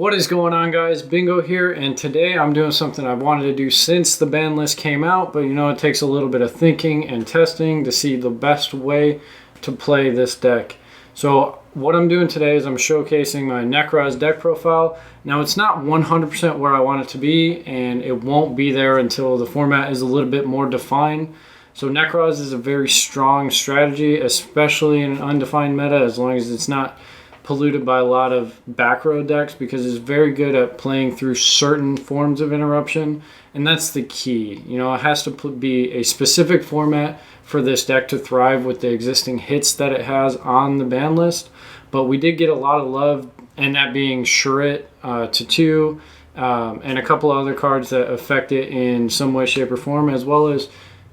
What is going on, guys? Bingo here, and today I'm doing something I've wanted to do since the ban list came out, but it takes a little bit of thinking and testing to see the best way to play this deck. So what I'm doing today is I'm showcasing my Nekroz deck profile. Now it's not 100% where I want it to be, and it won't be there until the format is a little bit more defined. So Nekroz is a very strong strategy, especially in an undefined meta, as long as it's not polluted by a lot of back row decks, because it's very good at playing through certain forms of interruption, and that's the key. It has to be a specific format for this deck to thrive with the existing hits that it has on the ban list. But we did get a lot of love, and that being Shrit to 2, and a couple other cards that affect it in some way, shape, or form, as well as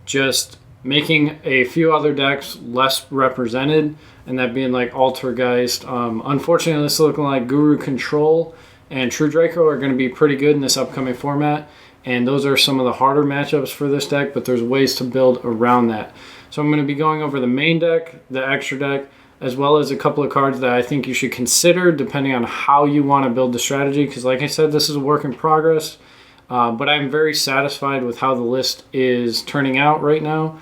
just making a few other decks less represented, and that being like Altergeist. Unfortunately, this is looking like Guru Control and True Draco are going to be pretty good in this upcoming format, and those are some of the harder matchups for this deck, but there's ways to build around that. So I'm going to be going over the main deck, the extra deck, as well as a couple of cards that I think you should consider depending on how you want to build the strategy, because like I said, this is a work in progress, but I'm very satisfied with how the list is turning out right now.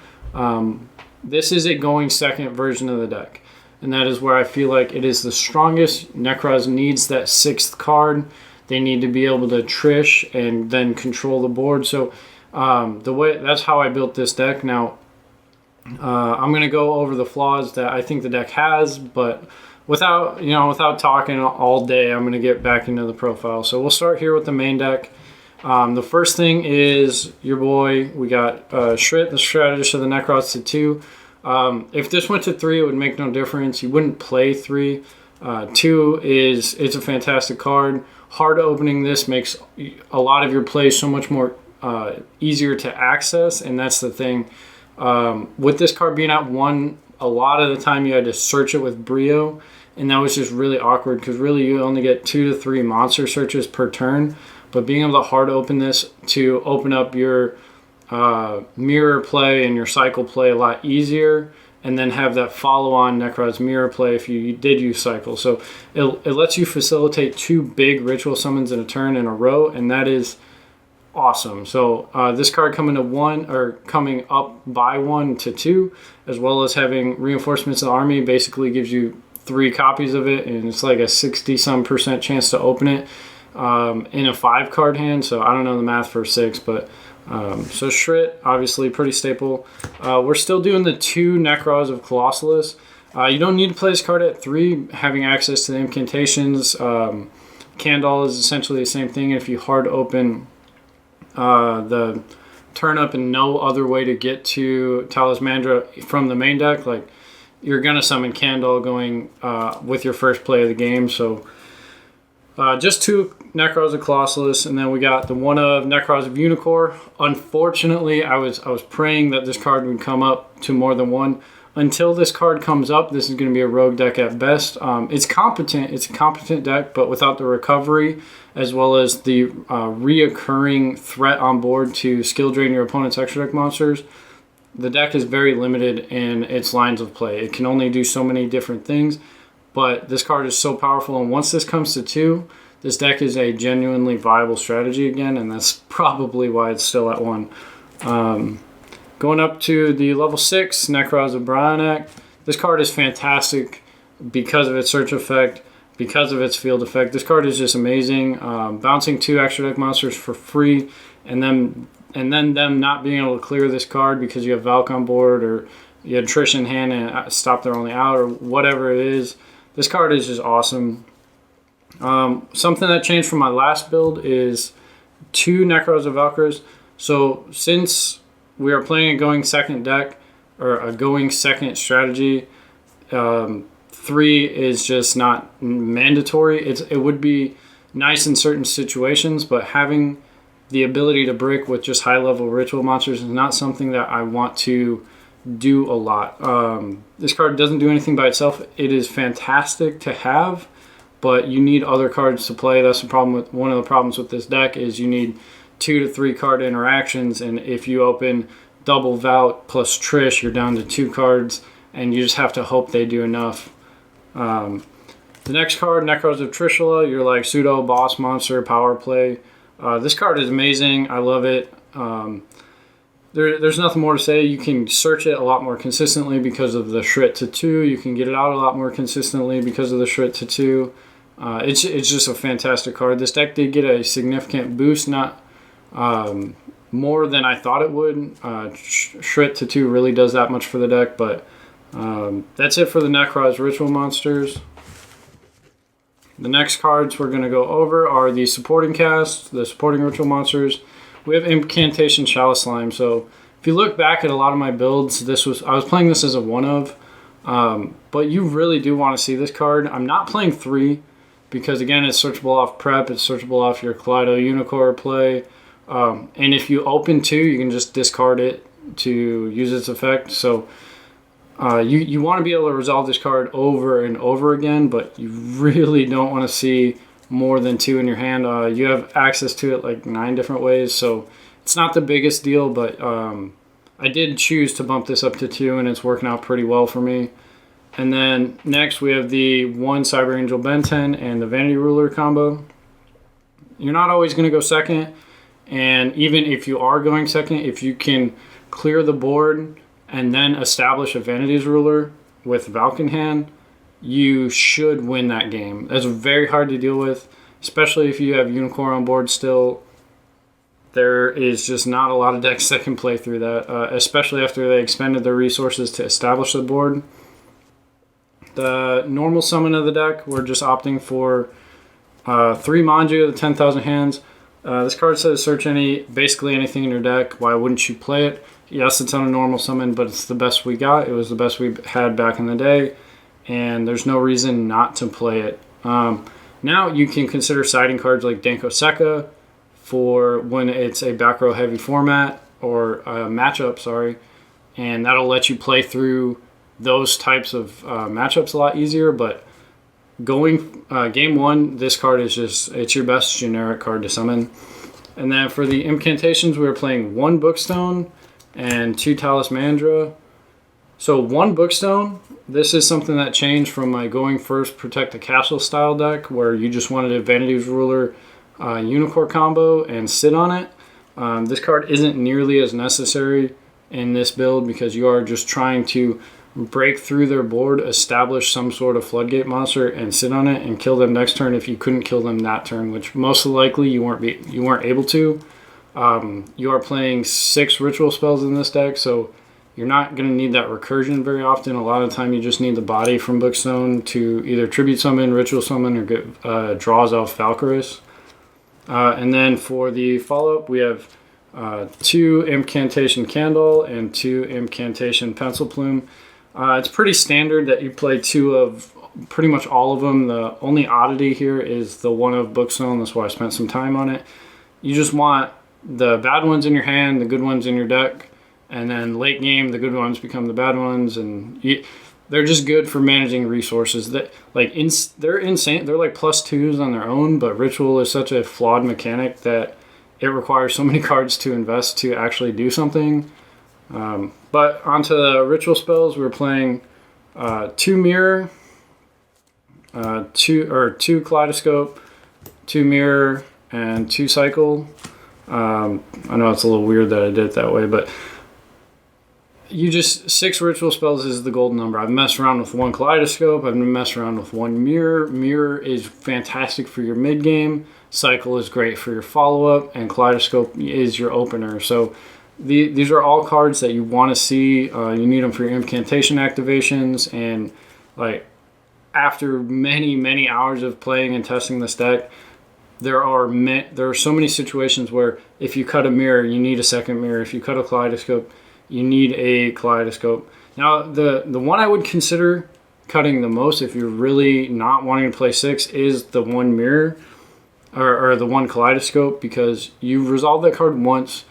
This is a going second version of the deck, and that is where I feel like it is the strongest. Nekroz needs that 6th card. They need to be able to trish and then control the board. So that's how I built this deck. Now I'm going to go over the flaws that I think the deck has, but without talking all day, I'm going to get back into the profile. So we'll start here with the main deck. The first thing is your boy. We got Shrit, the strategist of the Nekroz, to 2. If this went to 3, it would make no difference. You wouldn't play 3. 2 it's a fantastic card. Hard opening this makes a lot of your plays so much more easier to access, and that's the thing. With this card being at 1, a lot of the time you had to search it with Brio, and that was just really awkward because really you only get 2 to 3 monster searches per turn. But being able to hard open this to open up your mirror play and your cycle play a lot easier, and then have that follow-on Nekroz mirror play if you did use cycle. So it lets you facilitate 2 big ritual summons in a turn in a row, and that is awesome. So this card coming up by 1 to 2, as well as having reinforcements of the army, basically gives you 3 copies of it, and it's like a 60-some% chance to open it in a 5-card hand. So I don't know the math for 6, but so Shrit, obviously pretty staple. We're still doing the 2 Nekroz of Colossalus. You don't need to play this card at 3, having access to the incantations. Kandal is essentially the same thing. If you hard open the turnip and no other way to get to Talismandra from the main deck, like, you're going to summon Kandal going with your first play of the game. So just 2 Nekroz of Colossalus, and then we got the 1 of Nekroz of Unicorn. Unfortunately, I was praying that this card would come up to more than 1. Until this card comes up, this is going to be a rogue deck at best. It's competent. It's a competent deck, but without the recovery, as well as the reoccurring threat on board to skill drain your opponent's extra deck monsters, the deck is very limited in its lines of play. It can only do so many different things. But this card is so powerful, and once this comes to 2, this deck is a genuinely viable strategy again, and that's probably why it's still at 1. Going up to the level 6, Nekroz of Brionac. This card is fantastic because of its search effect, because of its field effect. This card is just amazing. Bouncing 2 extra deck monsters for free, and then them not being able to clear this card because you have Valk on board, or you had Trish in hand and stop their only out, or whatever it is. This card is just awesome. Something that changed from my last build is 2 Nekroz of Valkyrs. So since we are playing a going second deck, or a going second strategy, 3 is just not mandatory. It would be nice in certain situations, but having the ability to brick with just high-level ritual monsters is not something that I want to do a lot. This card doesn't do anything by itself. It is fantastic to have, but you need other cards to play. That's the problem with one of the problems with this deck is you need 2 to 3 card interactions, and if you open double Vault plus Trish, you're down to 2 cards, and you just have to hope they do enough. The next card, Nekroz of Trishula, you're like pseudo boss monster power play. This card is amazing. I love it. There's nothing more to say. You can search it a lot more consistently because of the Shrit to 2. You can get it out a lot more consistently because of the Shrit to 2. It's just a fantastic card. This deck did get a significant boost, not more than I thought it would. Shrit to 2 really does that much for the deck, but that's it for the Nekroz Ritual Monsters. The next cards we're going to go over are the supporting cast, the supporting Ritual Monsters. We have Incantation Chalice Slime. So if you look back at a lot of my builds, I was playing this as a one of, but you really do want to see this card. I'm not playing 3 because, again, it's searchable off prep, it's searchable off your Kaleido Unicorn play, and if you open 2, you can just discard it to use its effect. So you want to be able to resolve this card over and over again, but you really don't want to see more than 2 in your hand. You have access to it like 9 different ways, so it's not the biggest deal, but I did choose to bump this up to 2, and it's working out pretty well for me. And then next we have the 1 Cyber Angel Ben 10 and the Vanity Ruler combo. You're not always going to go second, and even if you are going second, if you can clear the board and then establish a Vanity's Ruler with Valk in hand, you should win that game. That's very hard to deal with, especially if you have Unicorn on board still. There is just not a lot of decks that can play through that, especially after they expended their resources to establish the board. The normal summon of the deck, we're just opting for 3 Manju, the 10,000 hands. This card says search basically anything in your deck. Why wouldn't you play it? Yes, it's on a normal summon, but it's the best we got. It was the best we had back in the day, and there's no reason not to play it. Now you can consider siding cards like Danko Seka for when it's a back row heavy format or matchup, and that'll let you play through those types of matchups a lot easier. But going game 1, this card is it's your best generic card to summon. And then for the incantations, we were playing 1 Bookstone and 2 Talismandra. So 1 Bookstone, this is something that changed from my going first protect the castle style deck where you just wanted a Vanity's Ruler Unicorn combo and sit on it. This card isn't nearly as necessary in this build because you are just trying to break through their board, establish some sort of floodgate monster, and sit on it and kill them next turn if you couldn't kill them that turn, which most likely you weren't able to. You are playing 6 ritual spells in this deck, so you're not going to need that recursion very often. A lot of the time you just need the body from Bookstone to either tribute summon, ritual summon, or get draws off Valkyris. And then for the follow-up, we have 2 Incantation Candle and 2 Incantation Pencil Plume. It's pretty standard that you play 2 of pretty much all of them. The only oddity here is the 1 of Bookstone. That's why I spent some time on it. You just want the bad ones in your hand, the good ones in your deck, and then late game, the good ones become the bad ones, and they're just good for managing resources. They're insane. They're like +2s on their own, but Ritual is such a flawed mechanic that it requires so many cards to invest to actually do something. But onto the ritual spells, we're playing 2 Mirror, 2 Kaleidoscope, 2 Mirror, and 2 Cycle. I know it's a little weird that I did it that way, but 6 ritual spells is the golden number. I've messed around with 1 Kaleidoscope. I've messed around with 1 Mirror. Mirror is fantastic for your mid game. Cycle is great for your follow-up, and Kaleidoscope is your opener. So these are all cards that you want to see. You need them for your incantation activations, and after many hours of playing and testing this deck, there are so many situations where if you cut a Mirror, you need a second Mirror. If you cut a Kaleidoscope, you need a Kaleidoscope. Now, the one I would consider cutting the most if you're really not wanting to play 6 is the 1 Mirror or the 1 Kaleidoscope, because you resolve that card once,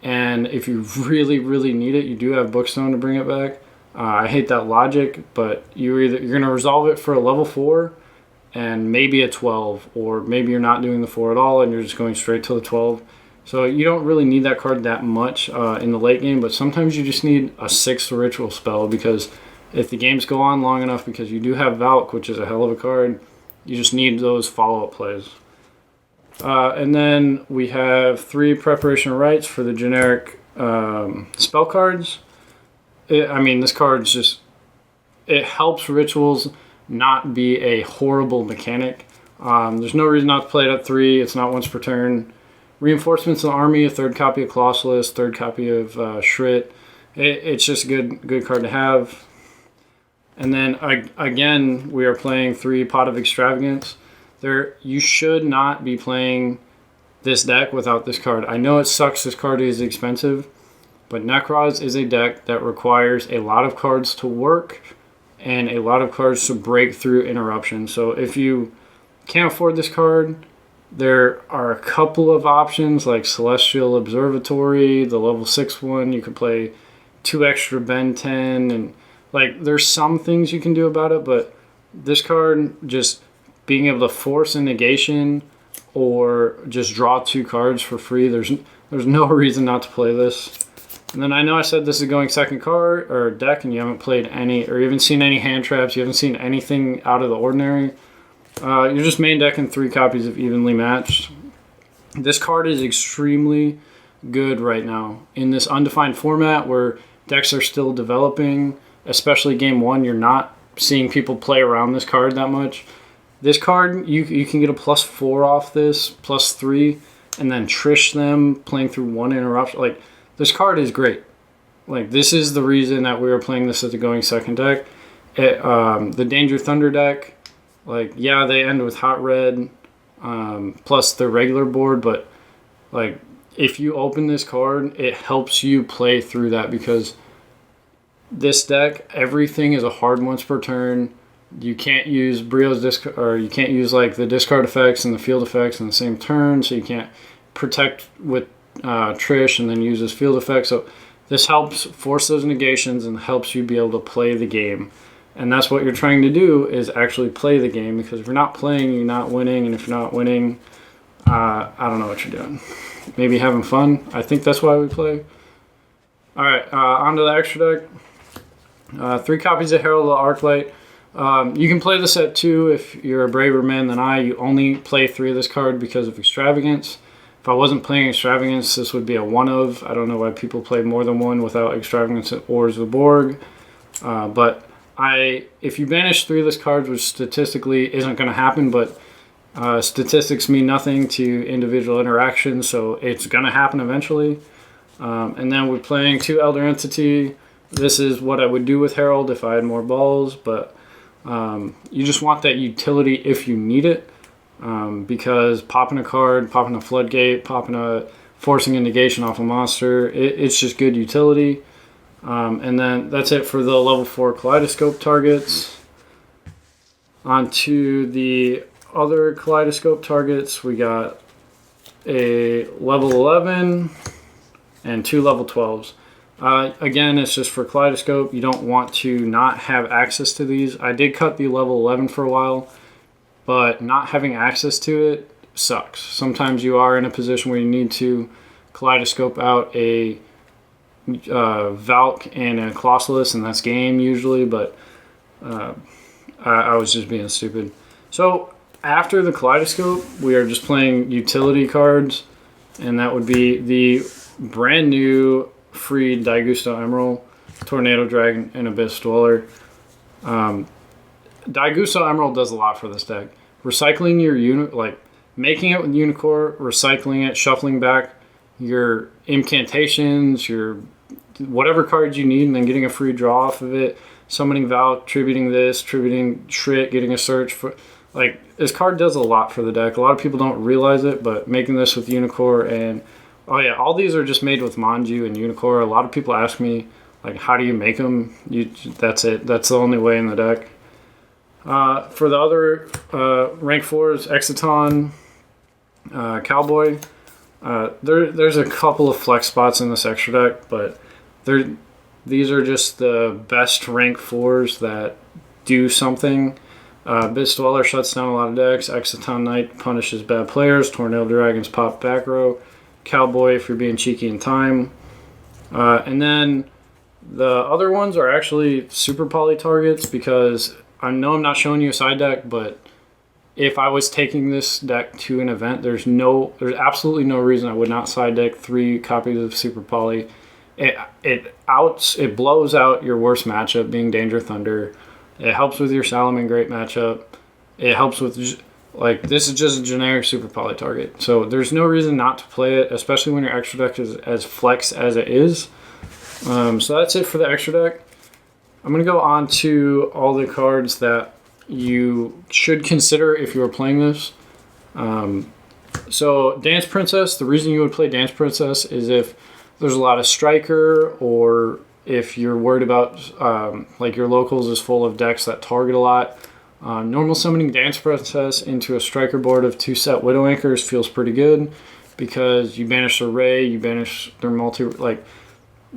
and if you really need it, you do have Bookstone to bring it back. I hate that logic, but you're going to resolve it for a level 4 and maybe a 12, or maybe you're not doing the 4 at all and you're just going straight to the 12. So you don't really need that card that much in the late game, but sometimes you just need a 6th ritual spell because if the games go on long enough, because you do have Valk, which is a hell of a card, you just need those follow-up plays. And then we have 3 preparation rites for the generic spell cards. This card's just, it helps rituals not be a horrible mechanic. There's no reason not to play it at 3. It's not once per turn. Reinforcements in the army, a 3rd copy of Colossalus, 3rd copy of Shrit. It's just a good card to have. And then again, we are playing 3 Pot of Extravagance. You should not be playing this deck without this card. I know it sucks, this card is expensive, but Nekroz is a deck that requires a lot of cards to work and a lot of cards to break through interruption. So if you can't afford this card, there are a couple of options like Celestial Observatory, the level 6 one. You could play 2 extra Ben 10, and there's some things you can do about it, but this card, just being able to force a negation or just draw 2 cards for free, there's no reason not to play this. And then I know I said this is going second card or deck, and you haven't played any or even seen any hand traps, you haven't seen anything out of the ordinary. You're just main decking 3 copies of Evenly Matched. This card is extremely good right now in this undefined format where decks are still developing, especially game 1. You're not seeing people play around this card that much. This card, you can get a +4 off this, +3, and then Trish them playing through 1 interruption. This card is great. This is the reason that we were playing this as a going second deck. The Danger Thunder deck, they end with Hot Red, plus the regular board, but if you open this card, it helps you play through that, because this deck, everything is a hard once per turn. You can't use Brio's discard, or you can't use the discard effects and the field effects in the same turn, so you can't protect with Trish and then use his field effects. So this helps force those negations and helps you be able to play the game. And that's what you're trying to do, is actually play the game, because if you're not playing, you're not winning, and if you're not winning, I don't know what you're doing. Maybe having fun. I think that's why we play. All right, on to the extra deck. 3 copies of Herald of the Arclight. You can play this at 2 if you're a braver man than I. You only play 3 of this card because of Extravagance. If I wasn't playing Extravagance, this would be a 1 of. I don't know why people play more than 1 without Extravagance or Zaborg. But if you banish 3 of this cards, which statistically isn't going to happen, but statistics mean nothing to individual interactions, so it's going to happen eventually. And then we're playing 2 Elder Entity. This is what I would do with Herald if I had more balls, but you just want that utility if you need it, because popping a card, popping a Floodgate, forcing a negation off a monster, it's just good utility. And then that's it for the level 4 Kaleidoscope targets. On to the other Kaleidoscope targets, we got a level 11 and 2 level 12s. Again, it's just for Kaleidoscope. You don't want to not have access to these. I did cut the level 11 for a while, but not having access to it sucks. Sometimes you are in a position where you need to Kaleidoscope out a Valk and a Colossalus, and that's game usually, but I was just being stupid. So after the Kaleidoscope, we are just playing utility cards, and that would be the brand new free Daigusto Emerald, Tornado Dragon, and Abyss Dweller. Daigusto Emerald does a lot for this deck. Recycling your making it with Unicorn, recycling it, shuffling back your incantations, your whatever cards you need, and then getting a free draw off of it. Summoning Valk, tributing this, tributing Shrit, getting a search for this card does a lot for the deck. A lot of people don't realize it, but making this with Unicorn and all these are just made with Manju and Unicorn. A lot of people ask me how do you make them? That's it. That's the only way in the deck. For the other rank 4s, Exciton, Cowboy. There's a couple of flex spots in this extra deck, but these are just the best rank 4s that do something. Abyss Dweller shuts down a lot of decks. Exciton Knight punishes bad players. Tornado Dragons pop back row. Cowboy if you're being cheeky in time. And then The other ones are actually super poly targets because I know I'm not showing you a side deck, but if I was taking this deck to an event, there's absolutely no reason I would not side deck 3 copies of Super Poly. It blows out your worst matchup, being Danger Thunder. It helps with your Salaman Great matchup. It helps with, this is just a generic Super Poly target. So there's no reason not to play it, especially when your extra deck is as flex as it is. So that's it for the extra deck. I'm going to go on to all the cards that you should consider if you are playing this. So Dance Princess, the reason you would play Dance Princess is if there's a lot of striker, or if you're worried about your locals is full of decks that target a lot. Normal summoning Dance Princess into a striker board of 2 set Widow Anchors feels pretty good because you banish their Ray, you banish their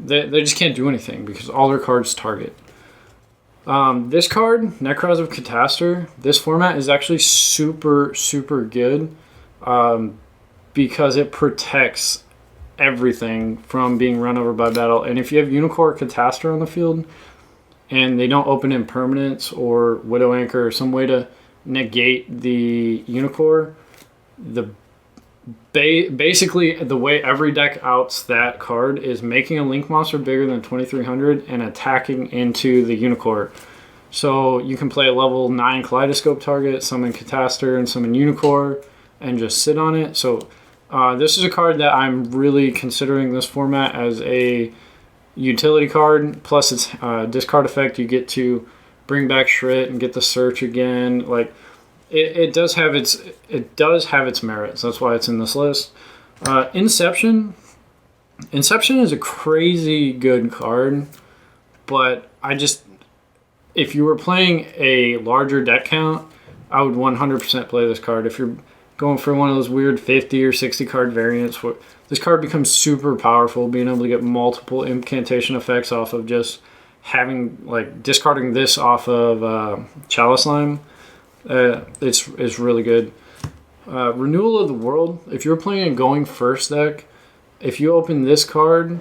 they just can't do anything because all their cards target. This card, Nekroz of Catastor, this format is actually super, super good because it protects everything from being run over by battle. And if you have Unicorn Catastor on the field and they don't open impermanence or Widow Anchor or some way to negate the Unicorn, basically the way every deck outs that card is making a Link monster bigger than 2300 and attacking into the Unicorn. So you can play a level 9 Kaleidoscope target, summon Catastor and summon Unicorn and just sit on it. So this is a card that I'm really considering this format as a utility card. Plus its discard effect, you get to bring back Shrit and get the search again. It does have its merits. That's why it's in this list. Inception is a crazy good card, but if you were playing a larger deck count, I would 100% play this card. If you're going for one of those weird 50 or 60 card variants, this card becomes super powerful, being able to get multiple incantation effects off of just discarding this off of Chalice Lime. It's really good. Renewal of the World. If you're playing a going first deck, if you open this card,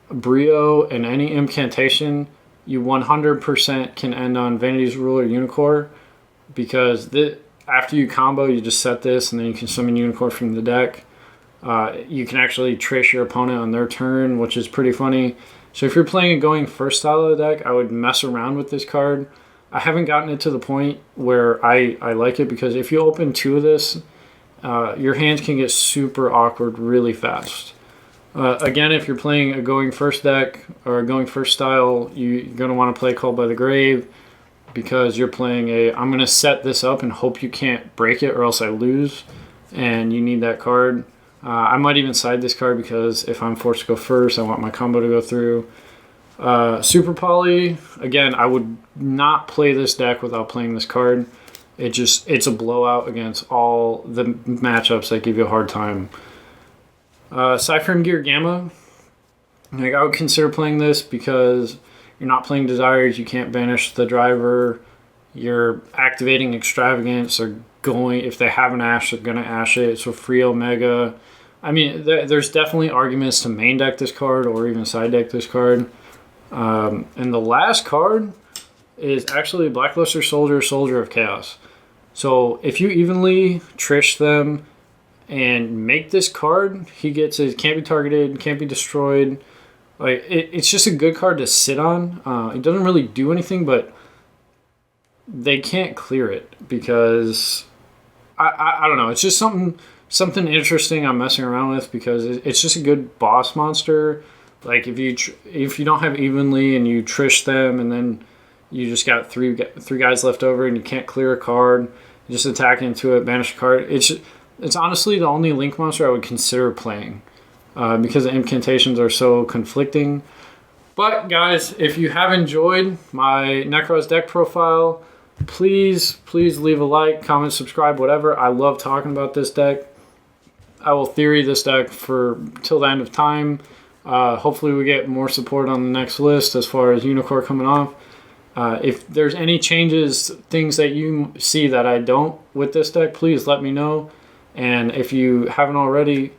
Brio, and any incantation, you 100% can end on Vanity's Ruler Unicorn, because after you combo, you just set this, and then you can summon Unicorn from the deck. You can actually trace your opponent on their turn, which is pretty funny. So if you're playing a going first style of the deck, I would mess around with this card. I haven't gotten it to the point where I like it, because if you open 2 of this, your hands can get super awkward really fast. Again, if you're playing a going first deck or a going first style, you're going to want to play Called by the Grave, because you're playing I'm going to set this up and hope you can't break it or else I lose, and you need that card. I might even side this card because if I'm forced to go first, I want my combo to go through. Super Poly, again, I would not play this deck without playing this card. It's a blowout against all the matchups that give you a hard time. Cypher Gear Gamma, I would consider playing this because you're not playing Desires, you can't banish the driver, you're activating Extravagance, if they have an Ash, they're going to Ash it, so free Omega. I mean, there's definitely arguments to main deck this card or even side deck this card. And the last card is actually Blackluster Soldier, Soldier of Chaos. So if you evenly Trish them and make this card, he gets it, can't be targeted, can't be destroyed. It's just a good card to sit on. It doesn't really do anything, but they can't clear it because I don't know. It's just something interesting I'm messing around with, because it's just a good boss monster. If you don't have evenly and you Trish them and then you just got three guys left over and you can't clear a card, you just attack into it, banish a card. It's honestly the only Link monster I would consider playing because the incantations are so conflicting. But guys, if you have enjoyed my Nekroz deck profile, please leave a like, comment, subscribe, whatever. I love talking about this deck. I will theory this deck till the end of time. Hopefully we get more support on the next list as far as Unicorn coming off. If there's any changes, things that you see that I don't with this deck, please let me know. And if you haven't already,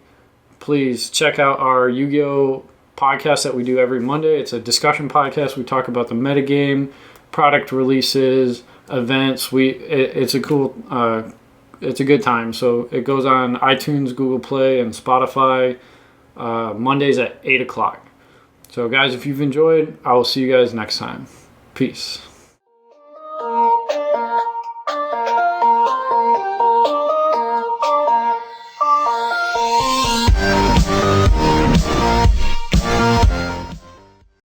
please check out our Yu-Gi-Oh! podcast that we do every Monday. It's a discussion podcast. We talk about the metagame, product releases, events. It's a cool, it's a good time. So it goes on iTunes, Google Play, and Spotify Mondays at 8 o'clock. So guys, if you've enjoyed, I will see you guys next time. Peace.